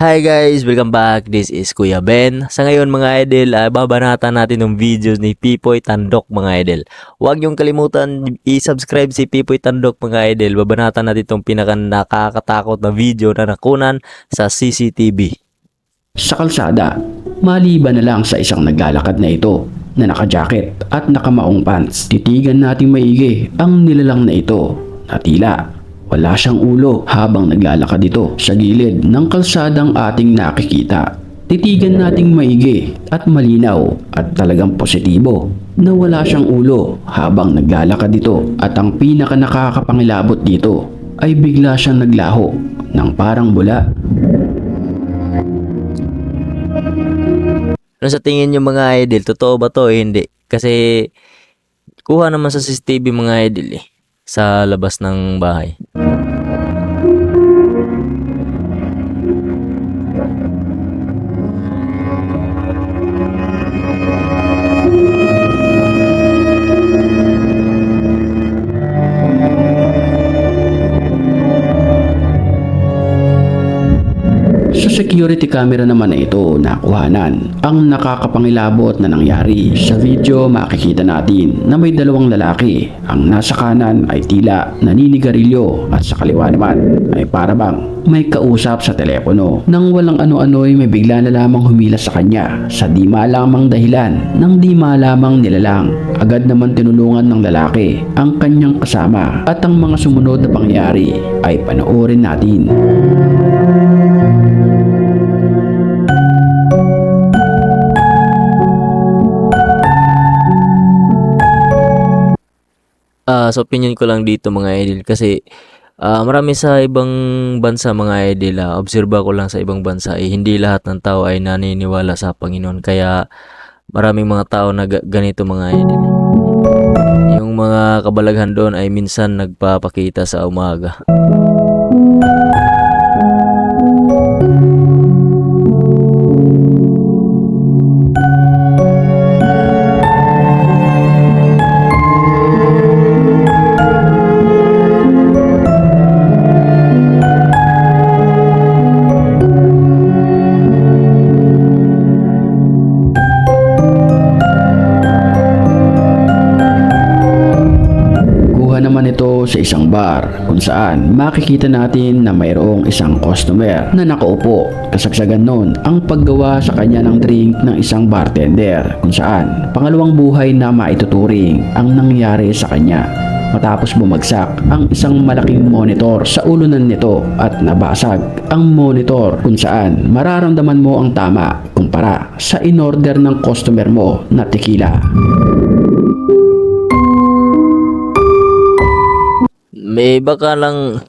Hi guys! Welcome back. This is Kuya Ben. Sa ngayon mga idol, babanatan natin ng videos ni Pipoy Tandok mga idol. Huwag niyong kalimutan i-subscribe si Pipoy Tandok mga idol. Babanatan natin itong pinaka nakakatakot na video na nakunan sa CCTV. Sa kalsada, maliban na lang sa isang naglalakad na ito na naka-jacket at nakamaong pants. Titigan nating maigi ang nilalang na ito na tila wala siyang ulo habang naglalakad ito sa gilid ng kalsadang ating nakikita. Titigan nating maigi at malinaw at talagang positibo na wala siyang ulo habang naglalakad ito, at ang pinaka nakakapangilabot dito ay bigla siyang naglaho ng parang bula. Ano sa tingin niyo mga idol? Totoo ba to? Hindi. Kasi kuha naman sa CCTV mga idol sa labas ng bahay. Sa security camera naman na ito nakuhanan ang nakakapangilabot na nangyari. Sa video makikita natin na may dalawang lalaki. Ang nasa kanan ay tila naninigarilyo at sa kaliwa naman ay parabang may kausap sa telepono. Nang walang ano-ano ay may bigla na lamang humila sa kanya sa di malamang dahilan ng di malamang nilalang. Agad naman tinulungan ng lalaki ang kanyang kasama, at ang mga sumunod na pangyayari ay panoorin natin. Sa opinion ko lang dito mga idol kasi marami sa ibang bansa mga idol, obserba ko lang sa ibang bansa hindi lahat ng tao ay naniniwala sa Panginoon, kaya maraming mga tao na ganito mga idol. Yung mga kabalaghan doon ay minsan nagpapakita sa umaga. Naman ito sa isang bar kung saan makikita natin na mayroong isang customer na nakaupo. Kasagsagan nun ang paggawa sa kanya ng drink ng isang bartender, kung saan pangalawang buhay na maituturing ang nangyari sa kanya matapos bumagsak ang isang malaking monitor sa ulunan nito at nabasag ang monitor, kung saan mararamdaman mo ang tama kumpara sa in-order ng customer mo na tequila. May baka lang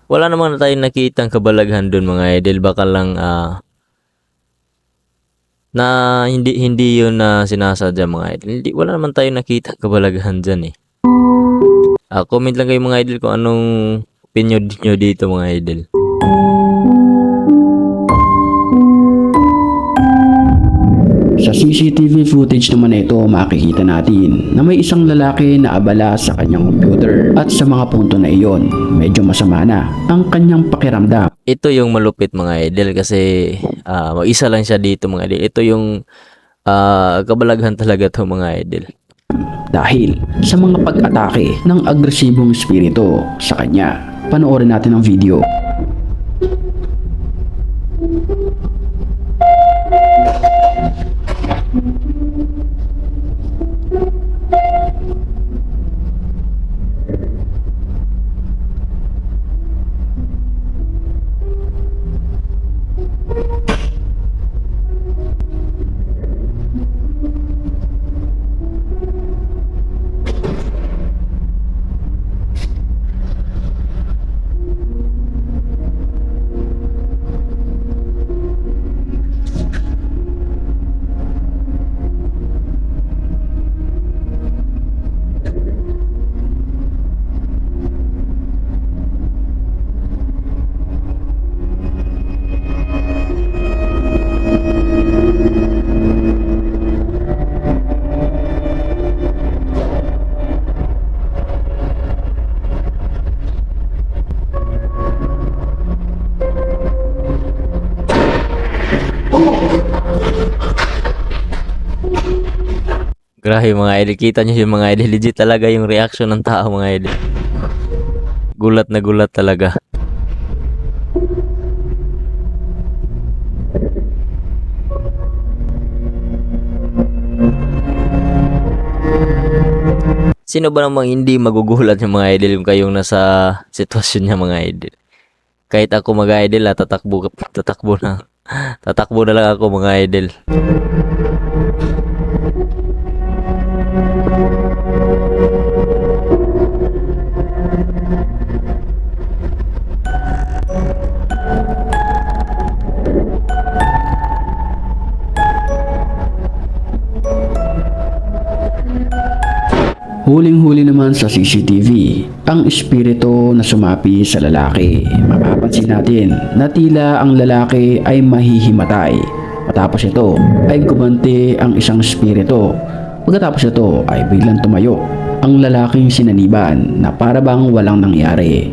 wala naman na tayong nakitang kabalaghan doon mga idol, baka lang na hindi yun na sinasadya mga idol. Hindi, wala naman tayong nakitang kabalaghan diyan comment lang kayo mga idol kung anong opinion niyo dito mga idol. Sa CCTV footage naman na ito, makikita natin na may isang lalaki na abala sa kanyang computer, at sa mga punto na iyon, medyo masama na ang kanyang pakiramdam. Ito yung malupit mga idol kasi mag-isa lang siya dito mga idol. Ito yung kabalaghan talaga to mga idol. Dahil sa mga pag-atake ng agresibong espiritu sa kanya. Panoorin natin ang video. Grabe mga idol, kita nyo yung mga idol, legit talaga yung reaction ng tao mga idol. Gulat na gulat talaga. Sino ba namang hindi magugulat yung mga idol yung kayong nasa sitwasyon niya mga idol? Kahit ako mga idol, tatakbo na. Tatakbo na lang ako mga idol. Huling-huli naman sa CCTV, ang espiritu na sumapi sa lalaki. Mapapansin natin na tila ang lalaki ay mahihimatay. Matapos ito ay gumanti ang isang espiritu. Pagkatapos ito ay biglang tumayo ang lalaking sinaniban na para bang walang nangyari.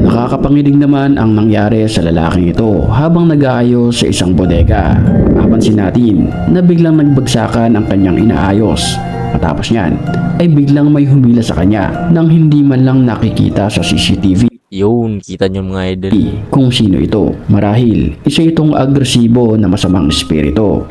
Nakakapanginig naman ang nangyari sa lalaking ito habang nag-aayos sa isang bodega. Mapansin natin na biglang nagbagsakan ang kanyang inaayos. Matapos niyan ay biglang may humila sa kanya nang hindi man lang nakikita sa CCTV Yun, kita nyo mga idol. kung sino ito. Marahil isa itong agresibo na masamang espiritu.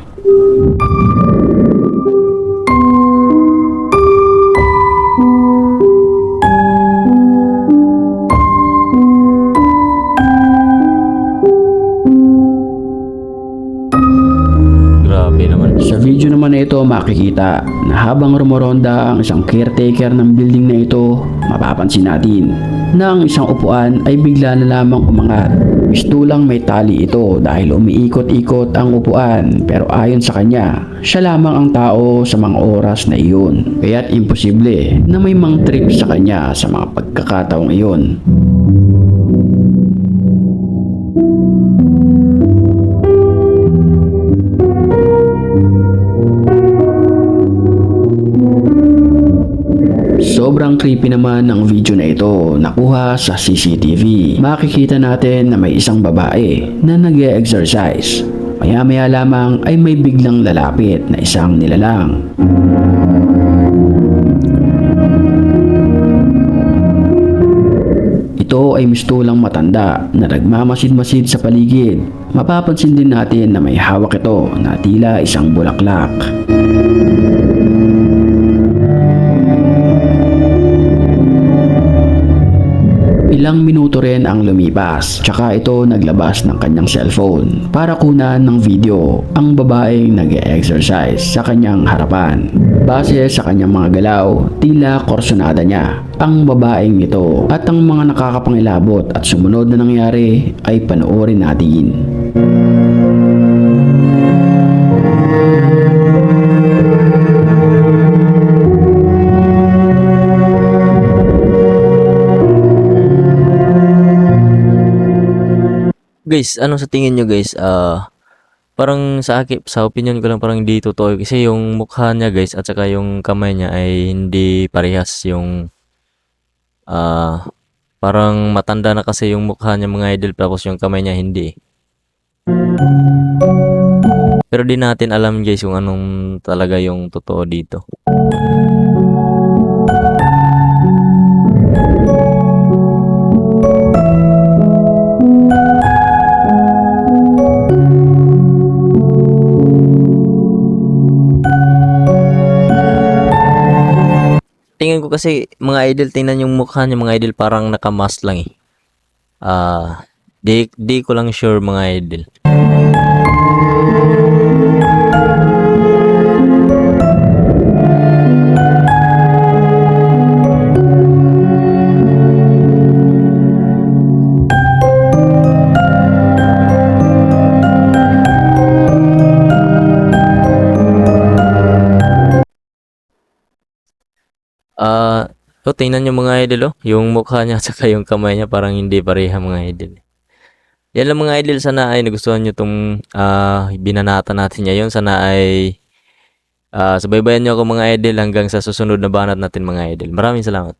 Grabe naman. Sa video naman na ito makikita na habang rumoronda ang isang caretaker ng building na ito, mapapansin natin na ang isang upuan ay bigla na lamang umangat. Mistulang may tali ito dahil umiikot-ikot ang upuan, pero ayon sa kanya, siya lamang ang tao sa mga oras na iyon. Kaya't imposible na may mang trip sa kanya sa mga pagkakataong iyon. Sobrang creepy naman ang video na ito nakuha sa CCTV. Makikita natin na may isang babae na nag-e-exercise. Maya-maya lamang ay may biglang lalapit na isang nilalang. Ito ay mistulang matanda na nagmamasid-masid sa paligid. Mapapansin din natin na may hawak ito na tila isang bulaklak. Ilang minuto rin ang lumipas, tsaka ito naglabas ng kanyang cellphone para kunan ng video ang babaeng nag-e-exercise sa kanyang harapan. Base sa kanyang mga galaw, tila korsonada niya ang babaeng ito at ang mga nakakapangilabot at sumunod na nangyari ay panoorin natin. Guys, ano sa tingin nyo guys? Parang sa akin, sa opinion ko lang parang hindi totoo kasi yung mukha niya guys at saka yung kamay niya ay hindi parehas yung parang matanda na kasi yung mukha niya mga idol tapos yung kamay niya hindi. Pero di natin alam guys kung anong talaga yung totoo dito. Tingin ko kasi mga idol, tingnan yung mukha niya mga idol parang nakamask lang eh. Di ko lang sure mga idol. Tingnan nyo mga idol yung mukha niya at saka yung kamay niya parang hindi pareha mga idol. Yan lang mga idol, sana ay nagustuhan nyo tong binanata natin ngayon. Sana ay Subaybayan niyo ako mga idol hanggang sa susunod na banat natin mga idol. Maraming salamat.